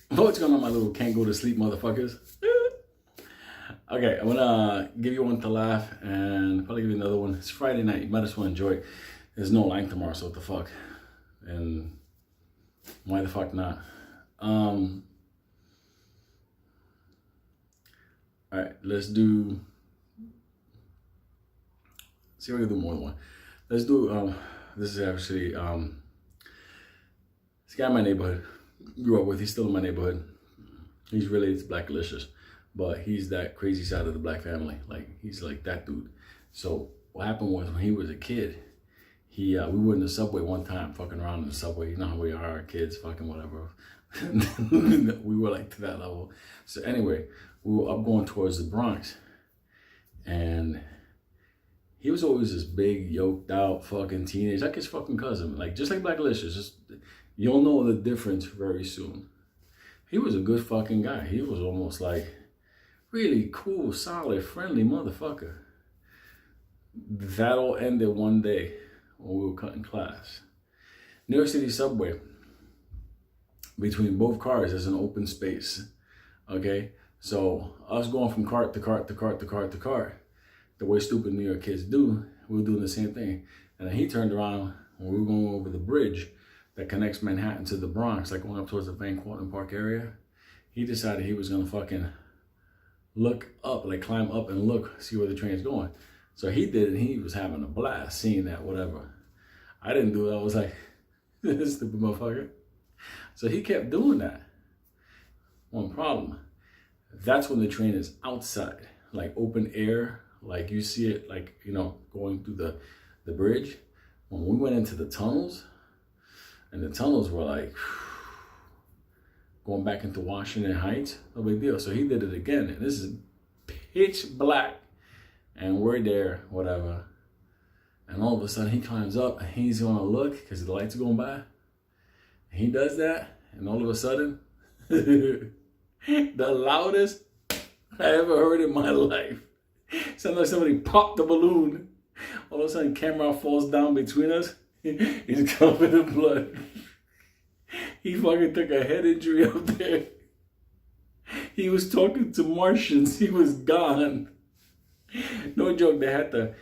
What's going on, my little can't go to sleep motherfuckers? Okay, I'm gonna give you one to laugh and probably give you another one. It's Friday night, you might as well enjoy it. There's no line tomorrow, so what the fuck? And why the fuck not? Alright, let's do. See if we can do more than one. Let's do this is actually this guy in my neighborhood. Grew up with, he's still in my neighborhood. He's related to Black Delicious, but he's that crazy side of the black family. Like, he's like that dude. So what happened was, when he was a kid, we were in the subway one time, fucking around in the subway. You know how we are, kids, fucking whatever. We were like to that level. So anyway, we were up going towards the Bronx, and he was always this big, yoked out fucking teenage, like his fucking cousin, like just like Black Delicious. Just, you'll know the difference very soon. He was a good fucking guy. He was almost like really cool, solid, friendly motherfucker. That all ended one day when we were cutting class. New York City subway, between both cars, there's an open space. Okay? So us going from cart to cart to cart to cart to cart, the way stupid New York kids do, we were doing the same thing. And then he turned around when we were going over the bridge that connects Manhattan to the Bronx, like going up towards the Van Cortlandt Park area. He decided he was gonna fucking look up, like climb up and look, see where the train's going. So he did, and he was having a blast seeing that, whatever. I didn't do it. I was like, this stupid motherfucker. So he kept doing that. One problem, that's when the train is outside, like open air, like you see it, like, you know, going through the bridge. When we went into the tunnels, and the tunnels were like going back into Washington Heights, no big deal. So he did it again, and this is pitch black, and we're there, whatever. And all of a sudden he climbs up, and he's gonna look because the lights are going by. And he does that, and all of a sudden, the loudest I ever heard in my life. Sounded like somebody popped the balloon. All of a sudden, Camron falls down between us. He's covered in blood. He fucking took a head injury up there. He was talking to Martians. He was gone. No joke. They had to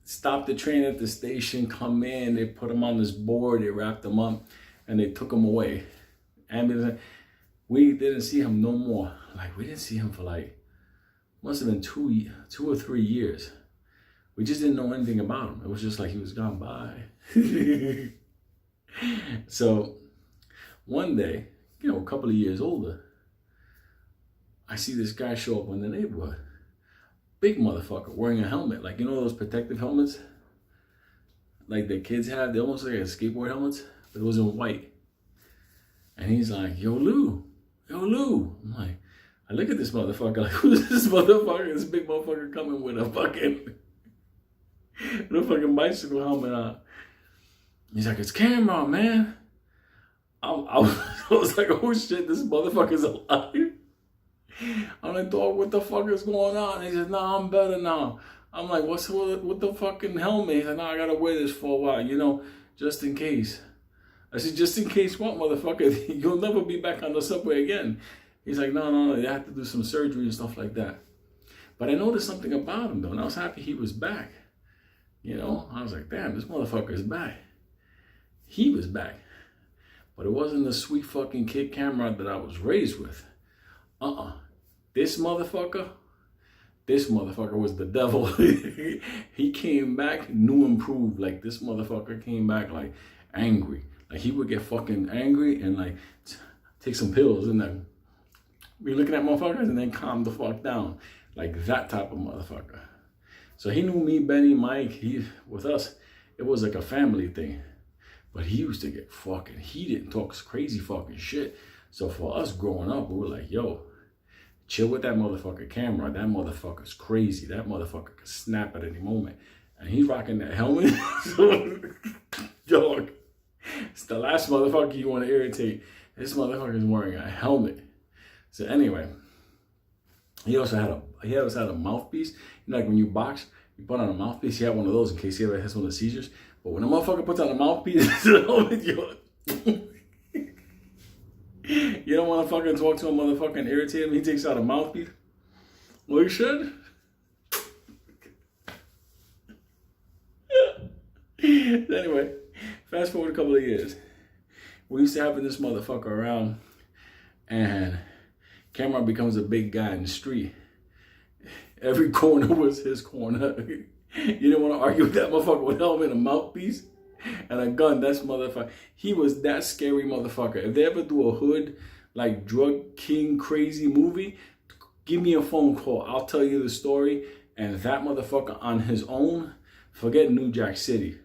stop the train at the station, come in. They put him on this board. They wrapped him up, and they took him away. And we didn't see him no more. Like, we didn't see him for like, must have been 2 or 3 years. We just didn't know anything about him. It was just like he was gone by. So one day, you know, a couple of years older, I see this guy show up in the neighborhood. Big motherfucker, wearing a helmet. Like, you know those protective helmets? Like the kids have, they almost like a skateboard helmets, but it was in white. And he's like, yo, Lou. I'm like, I look at this motherfucker, like, who's this motherfucker? This big motherfucker coming with a fucking bicycle helmet on. He's like, it's Camron, man. I was like, oh shit, this motherfucker's alive. I'm like, dog, what the fuck is going on? He said, nah, I'm better now. I'm like, what's with the fucking helmet? He said, nah, I gotta wear this for a while, you know, just in case. I said, just in case what, motherfucker? You'll never be back on the subway again. He's like, no, they have to do some surgery and stuff like that. But I noticed something about him, though, and I was happy he was back. You know, I was like, damn, this motherfucker is back. He was back. But it wasn't the sweet fucking kid Camron that I was raised with. This motherfucker was the devil. He came back new improved. Like, this motherfucker came back like angry. Like, he would get fucking angry and like take some pills and then be looking at motherfuckers and then calm the fuck down. Like that type of motherfucker. So he knew me, Benny, Mike. With us, it was like a family thing. But he used to get fucking heated, talk crazy fucking shit. So for us growing up, we were like, yo, chill with that motherfucker Camera. That motherfucker's crazy. That motherfucker could snap at any moment. And he's rocking that helmet. Dog, it's the last motherfucker you want to irritate. This motherfucker's wearing a helmet. So anyway, he also had a mouthpiece. You know, like when you box, you put on a mouthpiece. He had one of those in case he ever has one of the seizures. But when a motherfucker puts on a mouthpiece, You don't want to fucking talk to a motherfucking irritate him. He takes out a mouthpiece. Well, you should. Anyway, fast forward a couple of years. We used to having this motherfucker around, and Camron becomes a big guy in the street. Every corner was his corner. You didn't want to argue with that motherfucker with a helmet, a mouthpiece, and a gun. That's motherfucker. He was that scary motherfucker. If they ever do a hood, like drug king crazy movie, give me a phone call. I'll tell you the story. And that motherfucker on his own, forget New Jack City.